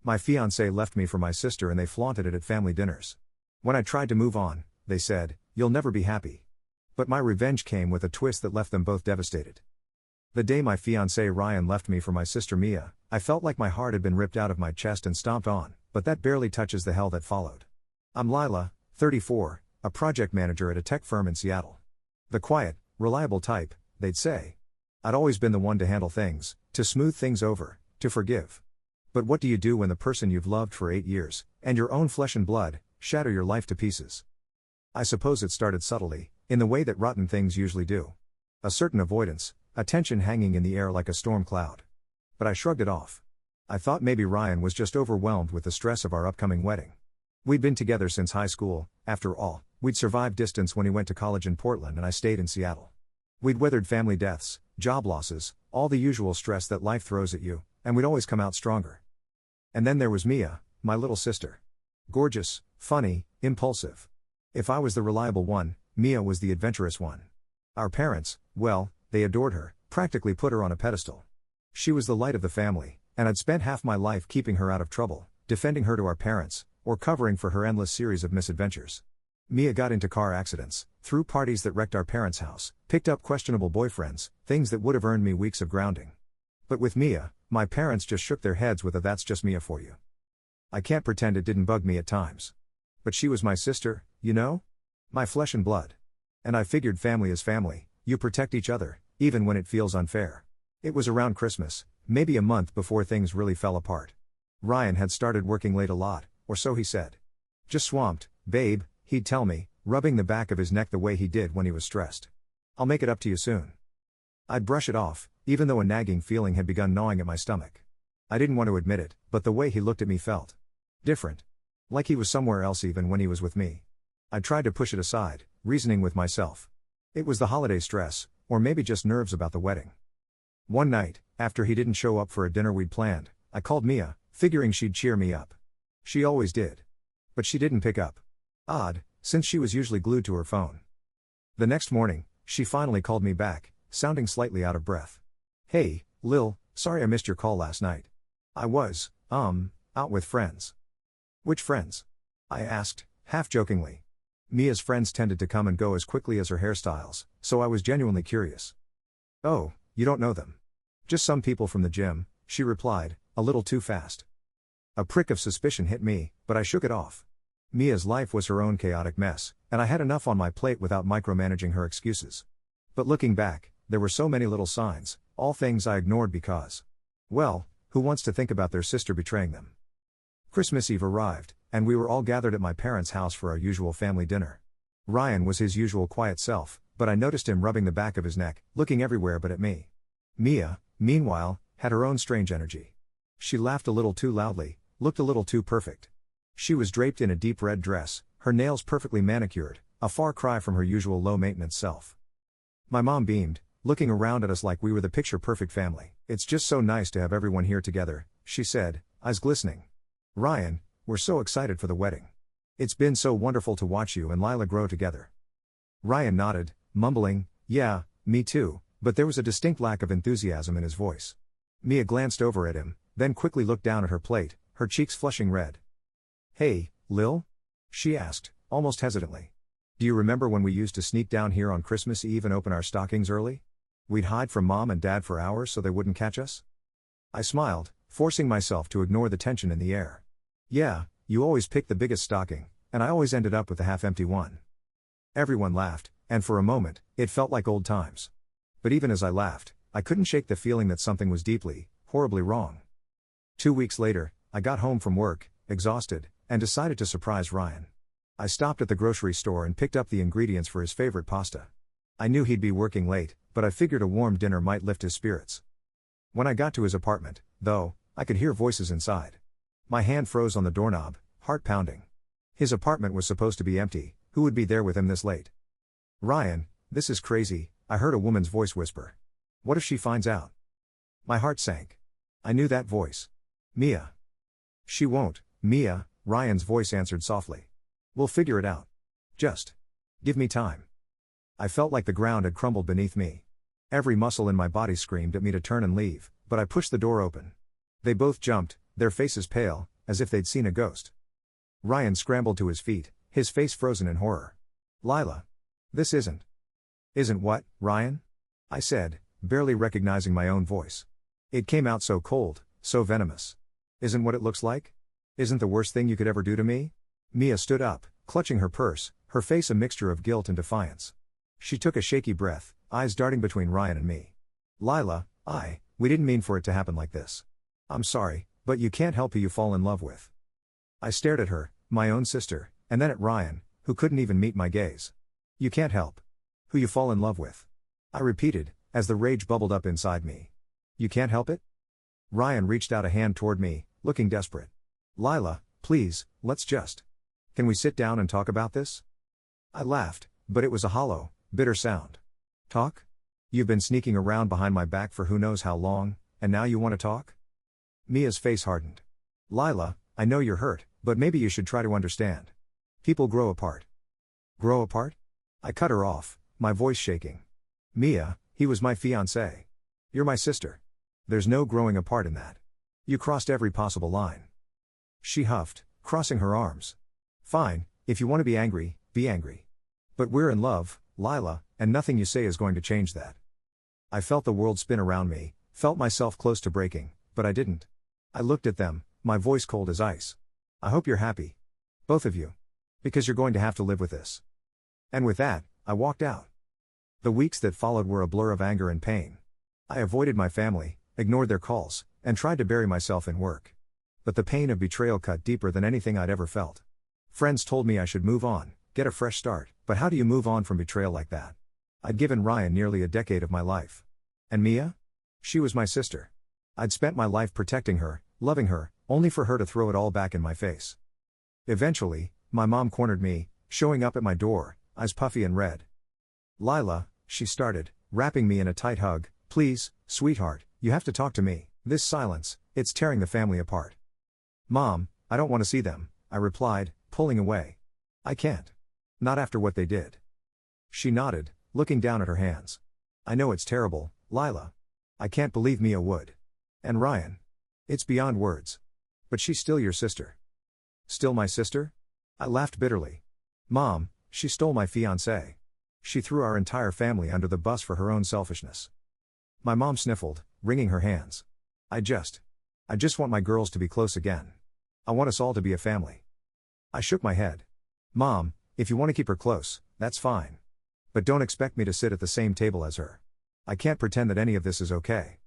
My fiancé left me for my sister and they flaunted it at family dinners. When I tried to move on, they said, "You'll never be happy." But my revenge came with a twist that left them both devastated. The day my fiancé Ryan left me for my sister Mia, I felt like my heart had been ripped out of my chest and stomped on, but that barely touches the hell that followed. I'm Lila, 34, a project manager at a tech firm in Seattle. The quiet, reliable type, they'd say. I'd always been the one to handle things, to smooth things over, to forgive. But what do you do when the person you've loved for 8 years, and your own flesh and blood, shatter your life to pieces? I suppose it started subtly, in the way that rotten things usually do. A certain avoidance, a tension hanging in the air like a storm cloud. But I shrugged it off. I thought maybe Ryan was just overwhelmed with the stress of our upcoming wedding. We'd been together since high school, after all, we'd survived distance when he went to college in Portland and I stayed in Seattle. We'd weathered family deaths, job losses, all the usual stress that life throws at you, and we'd always come out stronger. And then there was Mia, my little sister. Gorgeous, funny, impulsive. If I was the reliable one, Mia was the adventurous one. Our parents, well, they adored her, practically put her on a pedestal. She was the light of the family, and I'd spent half my life keeping her out of trouble, defending her to our parents, or covering for her endless series of misadventures. Mia got into car accidents, threw parties that wrecked our parents' house, picked up questionable boyfriends, things that would have earned me weeks of grounding. But with Mia, my parents just shook their heads with a "that's just Mia for you." I can't pretend it didn't bug me at times. But she was my sister, you know? My flesh and blood. And I figured family is family, you protect each other, even when it feels unfair. It was around Christmas, maybe a month before things really fell apart. Ryan had started working late a lot, or so he said. "Just swamped, babe," he'd tell me, rubbing the back of his neck the way he did when he was stressed. "I'll make it up to you soon." I'd brush it off, even though a nagging feeling had begun gnawing at my stomach. I didn't want to admit it, but the way he looked at me felt different. Like he was somewhere else even when he was with me. I tried to push it aside, reasoning with myself. It was the holiday stress, or maybe just nerves about the wedding. One night, after he didn't show up for a dinner we'd planned, I called Mia, figuring she'd cheer me up. She always did. But she didn't pick up. Odd, since she was usually glued to her phone. The next morning, she finally called me back, sounding slightly out of breath. "Hey, Lil, sorry I missed your call last night. I was, out with friends." "Which friends?" I asked, half jokingly. Mia's friends tended to come and go as quickly as her hairstyles, so I was genuinely curious. "Oh, you don't know them. Just some people from the gym," she replied, a little too fast. A prick of suspicion hit me, but I shook it off. Mia's life was her own chaotic mess, and I had enough on my plate without micromanaging her excuses. But looking back, there were so many little signs, all things I ignored because, well, who wants to think about their sister betraying them? Christmas Eve arrived, and we were all gathered at my parents' house for our usual family dinner. Ryan was his usual quiet self, but I noticed him rubbing the back of his neck, looking everywhere but at me. Mia, meanwhile, had her own strange energy. She laughed a little too loudly, looked a little too perfect. She was draped in a deep red dress, her nails perfectly manicured, a far cry from her usual low-maintenance self. My mom beamed, looking around at us like we were the picture-perfect family. "It's just so nice to have everyone here together," she said, eyes glistening. "Ryan, we're so excited for the wedding. It's been so wonderful to watch you and Lila grow together." Ryan nodded, mumbling, "Yeah, me too," but there was a distinct lack of enthusiasm in his voice. Mia glanced over at him, then quickly looked down at her plate, her cheeks flushing red. "Hey, Lil?" she asked, almost hesitantly. "Do you remember when we used to sneak down here on Christmas Eve and open our stockings early? We'd hide from Mom and Dad for hours so they wouldn't catch us?" I smiled, forcing myself to ignore the tension in the air. "Yeah, you always picked the biggest stocking, and I always ended up with the half-empty one." Everyone laughed, and for a moment, it felt like old times. But even as I laughed, I couldn't shake the feeling that something was deeply, horribly wrong. 2 weeks later, I got home from work, exhausted, and decided to surprise Ryan. I stopped at the grocery store and picked up the ingredients for his favorite pasta. I knew he'd be working late, but I figured a warm dinner might lift his spirits. When I got to his apartment, though, I could hear voices inside. My hand froze on the doorknob, heart pounding. His apartment was supposed to be empty, who would be there with him this late? "Ryan, this is crazy," I heard a woman's voice whisper. "What if she finds out?" My heart sank. I knew that voice. Mia. "She won't, Mia," Ryan's voice answered softly. "We'll figure it out. Just give me time." I felt like the ground had crumbled beneath me. Every muscle in my body screamed at me to turn and leave, but I pushed the door open. They both jumped, their faces pale, as if they'd seen a ghost. Ryan scrambled to his feet, his face frozen in horror. Lila. This isn't. Isn't what, Ryan? I said, barely recognizing my own voice. It came out so cold, so venomous. Isn't what it looks like? Isn't the worst thing you could ever do to me? Mia stood up, clutching her purse, her face a mixture of guilt and defiance. She took a shaky breath, eyes darting between Ryan and me. Lila, we didn't mean for it to happen like this. I'm sorry, but you can't help who you fall in love with. I stared at her, my own sister, and then at Ryan, who couldn't even meet my gaze. You can't help who you fall in love with. I repeated, as the rage bubbled up inside me. You can't help it? Ryan reached out a hand toward me, looking desperate. Lila, please, can we sit down and talk about this? I laughed, but it was a hollow, bitter sound. Talk? You've been sneaking around behind my back for who knows how long, and now you want to talk? Mia's face hardened. Lila, I know you're hurt, but maybe you should try to understand. People grow apart. Grow apart? I cut her off, my voice shaking. Mia, he was my fiancé. You're my sister. There's no growing apart in that. You crossed every possible line. She huffed, crossing her arms. Fine, if you want to be angry, be angry. But we're in love, Lila, and nothing you say is going to change that. I felt the world spin around me, felt myself close to breaking, but I didn't. I looked at them, my voice cold as ice. I hope you're happy. Both of you. Because you're going to have to live with this. And with that, I walked out. The weeks that followed were a blur of anger and pain. I avoided my family, ignored their calls, and tried to bury myself in work. But the pain of betrayal cut deeper than anything I'd ever felt. Friends told me I should move on, get a fresh start, but how do you move on from betrayal like that? I'd given Ryan nearly a decade of my life. And Mia? She was my sister. I'd spent my life protecting her, loving her, only for her to throw it all back in my face. Eventually, my mom cornered me, showing up at my door, eyes puffy and red. Lila, she started, wrapping me in a tight hug. Please, sweetheart, you have to talk to me. This silence, it's tearing the family apart. Mom, I don't want to see them, I replied, pulling away. I can't. Not after what they did. She nodded, looking down at her hands. I know it's terrible, Lila. I can't believe Mia would. And Ryan. It's beyond words. But she's still your sister. Still my sister? I laughed bitterly. Mom, she stole my fiancé. She threw our entire family under the bus for her own selfishness. My mom sniffled, wringing her hands. I just want my girls to be close again. I want us all to be a family. I shook my head. Mom, if you want to keep her close, that's fine. But don't expect me to sit at the same table as her. I can't pretend that any of this is okay.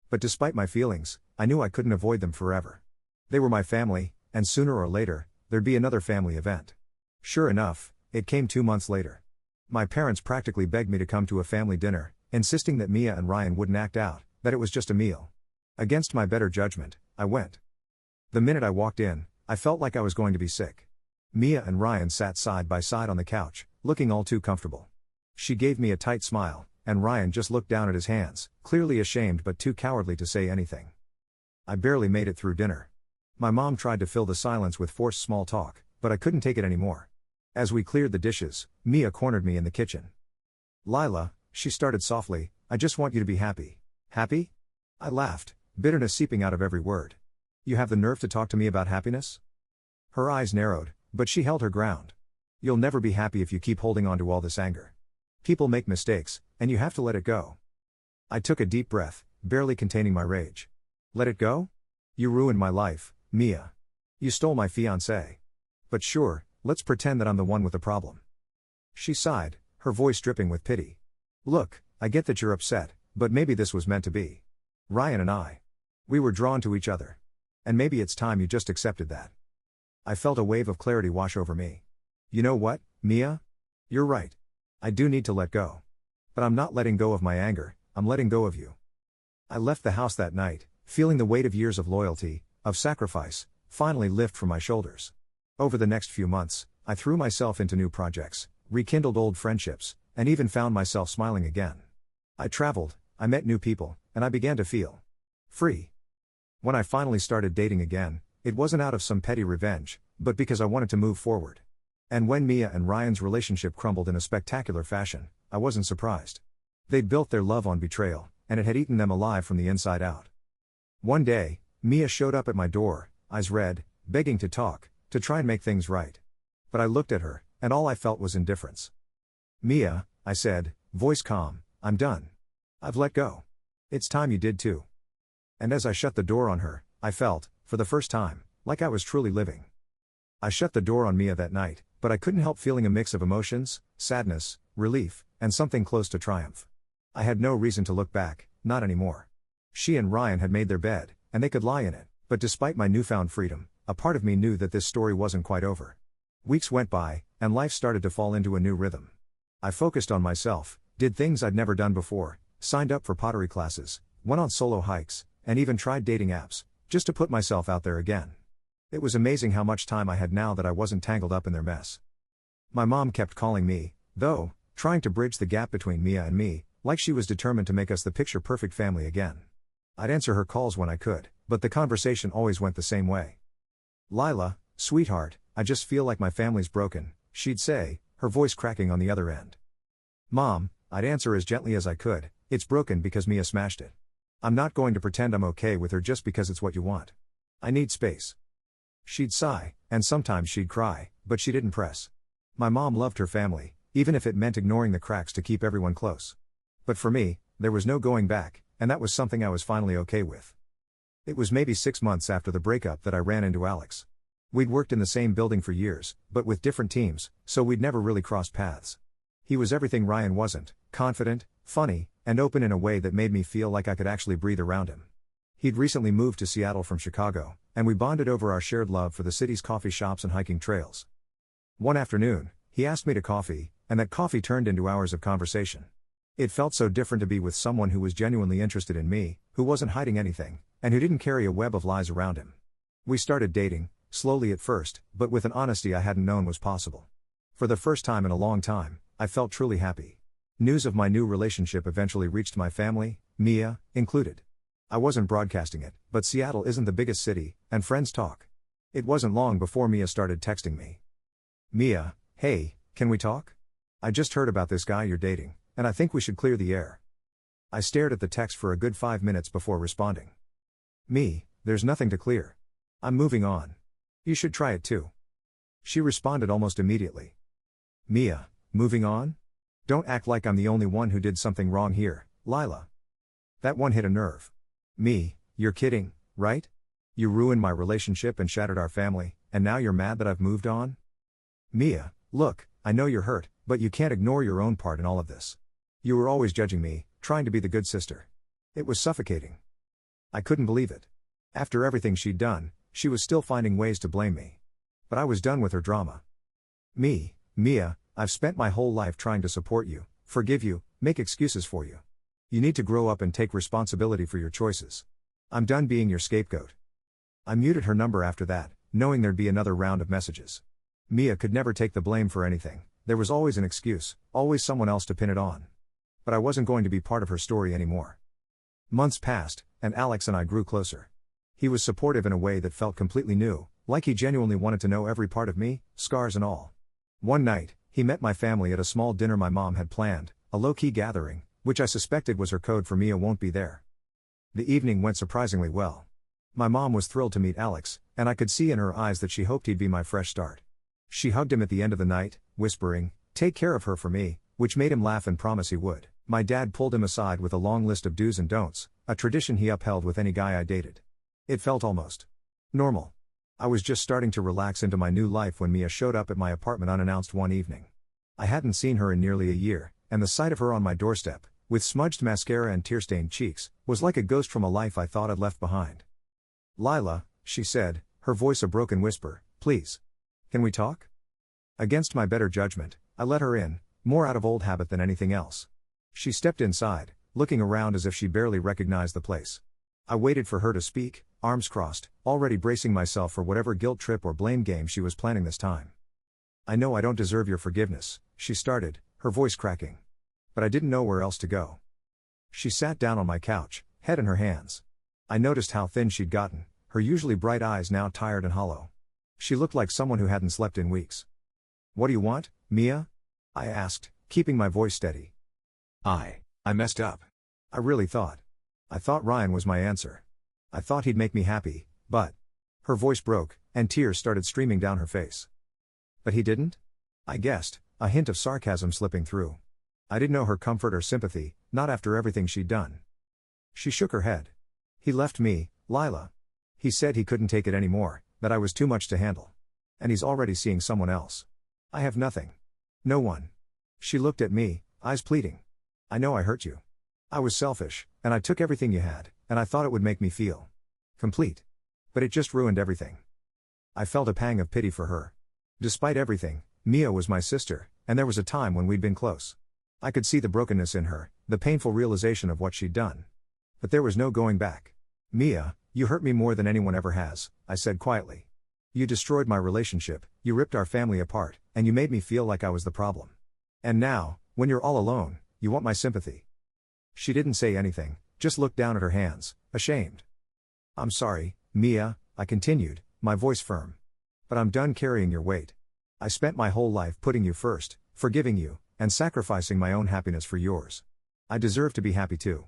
But despite my feelings, I knew I couldn't avoid them forever. They were my family, and sooner or later, there'd be another family event. Sure enough, it came 2 months later. My parents practically begged me to come to a family dinner, insisting that Mia and Ryan wouldn't act out, that it was just a meal. Against my better judgment, I went. The minute I walked in, I felt like I was going to be sick. Mia and Ryan sat side by side on the couch, looking all too comfortable. She gave me a tight smile, and Ryan just looked down at his hands, clearly ashamed but too cowardly to say anything. I barely made it through dinner. My mom tried to fill the silence with forced small talk, but I couldn't take it anymore. As we cleared the dishes, Mia cornered me in the kitchen. Lila, she started softly, I just want you to be happy. Happy? I laughed, bitterness seeping out of every word. You have the nerve to talk to me about happiness? Her eyes narrowed, but she held her ground. You'll never be happy if you keep holding on to all this anger. People make mistakes, and you have to let it go. I took a deep breath, barely containing my rage. Let it go? You ruined my life, Mia. You stole my fiancé. But sure, let's pretend that I'm the one with the problem. She sighed, her voice dripping with pity. Look, I get that you're upset, but maybe this was meant to be. Ryan and I. We were drawn to each other. And maybe it's time you just accepted that. I felt a wave of clarity wash over me. You know what, Mia? You're right. I do need to let go. But I'm not letting go of my anger, I'm letting go of you. I left the house that night, feeling the weight of years of loyalty, of sacrifice, finally lift from my shoulders. Over the next few months, I threw myself into new projects, rekindled old friendships, and even found myself smiling again. I traveled, I met new people, and I began to feel free. When I finally started dating again, it wasn't out of some petty revenge, but because I wanted to move forward. And when Mia and Ryan's relationship crumbled in a spectacular fashion, I wasn't surprised. They'd built their love on betrayal, and it had eaten them alive from the inside out. One day, Mia showed up at my door, eyes red, begging to talk, to try and make things right. But I looked at her, and all I felt was indifference. Mia, I said, voice calm, I'm done. I've let go. It's time you did too. And as I shut the door on her, I felt, for the first time, like I was truly living. I shut the door on Mia that night, but I couldn't help feeling a mix of emotions, sadness, relief, and something close to triumph. I had no reason to look back, not anymore. She and Ryan had made their bed, and they could lie in it, but despite my newfound freedom, a part of me knew that this story wasn't quite over. Weeks went by, and life started to fall into a new rhythm. I focused on myself, did things I'd never done before, signed up for pottery classes, went on solo hikes, and even tried dating apps, just to put myself out there again. It was amazing how much time I had now that I wasn't tangled up in their mess. My mom kept calling me, though, trying to bridge the gap between Mia and me, like she was determined to make us the picture-perfect family again. I'd answer her calls when I could, but the conversation always went the same way. Lila, sweetheart, I just feel like my family's broken, she'd say, her voice cracking on the other end. Mom, I'd answer as gently as I could, it's broken because Mia smashed it. I'm not going to pretend I'm okay with her just because it's what you want. I need space. She'd sigh, and sometimes she'd cry, but she didn't press. My mom loved her family, even if it meant ignoring the cracks to keep everyone close. But for me, there was no going back, and that was something I was finally okay with. It was maybe 6 months after the breakup that I ran into Alex. We'd worked in the same building for years, but with different teams, so we'd never really crossed paths. He was everything Ryan wasn't, confident, funny, and open in a way that made me feel like I could actually breathe around him. He'd recently moved to Seattle from Chicago, and we bonded over our shared love for the city's coffee shops and hiking trails. One afternoon, he asked me to coffee, and that coffee turned into hours of conversation. It felt so different to be with someone who was genuinely interested in me, who wasn't hiding anything, and who didn't carry a web of lies around him. We started dating, slowly at first, but with an honesty I hadn't known was possible. For the first time in a long time, I felt truly happy. News of my new relationship eventually reached my family, Mia included. I wasn't broadcasting it, but Seattle isn't the biggest city, and friends talk. It wasn't long before Mia started texting me. Mia, hey, can we talk? I just heard about this guy you're dating, and I think we should clear the air. I stared at the text for a good 5 minutes before responding. Me, there's nothing to clear. I'm moving on. You should try it too. She responded almost immediately. Mia, moving on? Don't act like I'm the only one who did something wrong here, Lila. That one hit a nerve. Me, you're kidding, right? You ruined my relationship and shattered our family, and now you're mad that I've moved on? Mia, look, I know you're hurt, but you can't ignore your own part in all of this. You were always judging me, trying to be the good sister. It was suffocating. I couldn't believe it. After everything she'd done, she was still finding ways to blame me. But I was done with her drama. Mia, I've spent my whole life trying to support you, forgive you, make excuses for you. You need to grow up and take responsibility for your choices. I'm done being your scapegoat. I muted her number after that, knowing there'd be another round of messages. Mia could never take the blame for anything, there was always an excuse, always someone else to pin it on. But I wasn't going to be part of her story anymore. Months passed, and Alex and I grew closer. He was supportive in a way that felt completely new, like he genuinely wanted to know every part of me, scars and all. One night, he met my family at a small dinner my mom had planned, a low-key gathering, which I suspected was her code for Mia won't be there. The evening went surprisingly well. My mom was thrilled to meet Alex, and I could see in her eyes that she hoped he'd be my fresh start. She hugged him at the end of the night, whispering, "Take care of her for me," which made him laugh and promise he would. My dad pulled him aside with a long list of do's and don'ts, a tradition he upheld with any guy I dated. It felt almost normal. I was just starting to relax into my new life when Mia showed up at my apartment unannounced one evening. I hadn't seen her in nearly a year, and the sight of her on my doorstep, with smudged mascara and tear-stained cheeks, was like a ghost from a life I thought I'd left behind. Lila, she said, her voice a broken whisper, please. Can we talk? Against my better judgment, I let her in, more out of old habit than anything else. She stepped inside, looking around as if she barely recognized the place. I waited for her to speak, arms crossed, already bracing myself for whatever guilt trip or blame game she was planning this time. I know I don't deserve your forgiveness, she started, her voice cracking. But I didn't know where else to go. She sat down on my couch, head in her hands. I noticed how thin she'd gotten, her usually bright eyes now tired and hollow. She looked like someone who hadn't slept in weeks. What do you want, Mia? I asked, keeping my voice steady. I messed up. I really thought. I thought Ryan was my answer. I thought he'd make me happy, but... Her voice broke, and tears started streaming down her face. But he didn't? I guessed, a hint of sarcasm slipping through. I didn't know her comfort or sympathy, not after everything she'd done. She shook her head. He left me, Lila. He said he couldn't take it anymore, that I was too much to handle. And he's already seeing someone else. I have nothing. No one. She looked at me, eyes pleading. I know I hurt you. I was selfish, and I took everything you had, and I thought it would make me feel complete. But it just ruined everything. I felt a pang of pity for her. Despite everything, Mia was my sister, and there was a time when we'd been close. I could see the brokenness in her, the painful realization of what she'd done. But there was no going back. Mia, you hurt me more than anyone ever has, I said quietly. You destroyed my relationship, you ripped our family apart, and you made me feel like I was the problem. And now, when you're all alone, you want my sympathy. She didn't say anything, just looked down at her hands, ashamed. I'm sorry, Mia, I continued, my voice firm. But I'm done carrying your weight. I spent my whole life putting you first, forgiving you, and sacrificing my own happiness for yours. I deserve to be happy too.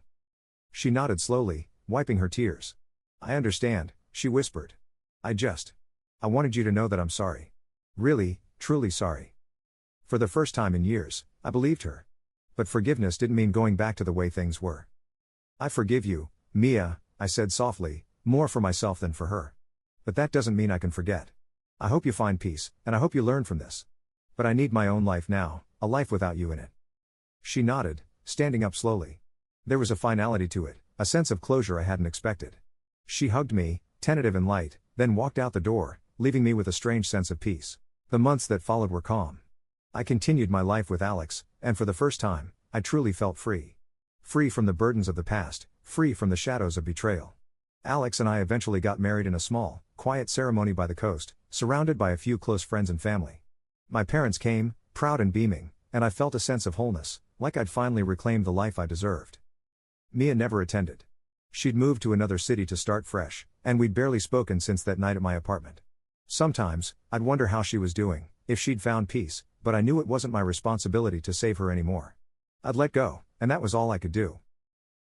She nodded slowly, wiping her tears. I understand, she whispered. I wanted you to know that I'm sorry. Really, truly sorry. For the first time in years, I believed her. But forgiveness didn't mean going back to the way things were. I forgive you, Mia, I said softly, more for myself than for her. But that doesn't mean I can forget. I hope you find peace, and I hope you learn from this. But I need my own life now, a life without you in it. She nodded, standing up slowly. There was a finality to it, a sense of closure I hadn't expected. She hugged me, tentative and light, then walked out the door, leaving me with a strange sense of peace. The months that followed were calm. I continued my life with Alex, and for the first time, I truly felt free. Free from the burdens of the past, free from the shadows of betrayal. Alex and I eventually got married in a small, quiet ceremony by the coast, surrounded by a few close friends and family. My parents came, proud and beaming, and I felt a sense of wholeness, like I'd finally reclaimed the life I deserved. Mia never attended. She'd moved to another city to start fresh, and we'd barely spoken since that night at my apartment. Sometimes, I'd wonder how she was doing, if she'd found peace, but I knew it wasn't my responsibility to save her anymore. I'd let go, and that was all I could do.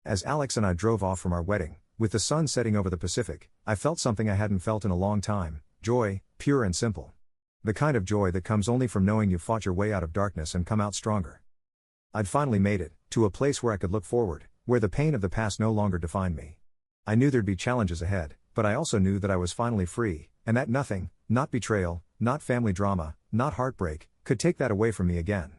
As Alex and I drove off from our wedding, with the sun setting over the Pacific, I felt something I hadn't felt in a long time, joy, pure and simple. The kind of joy that comes only from knowing you fought your way out of darkness and come out stronger. I'd finally made it, to a place where I could look forward, where the pain of the past no longer defined me. I knew there'd be challenges ahead, but I also knew that I was finally free, and that nothing, not betrayal, not family drama, not heartbreak, could take that away from me again.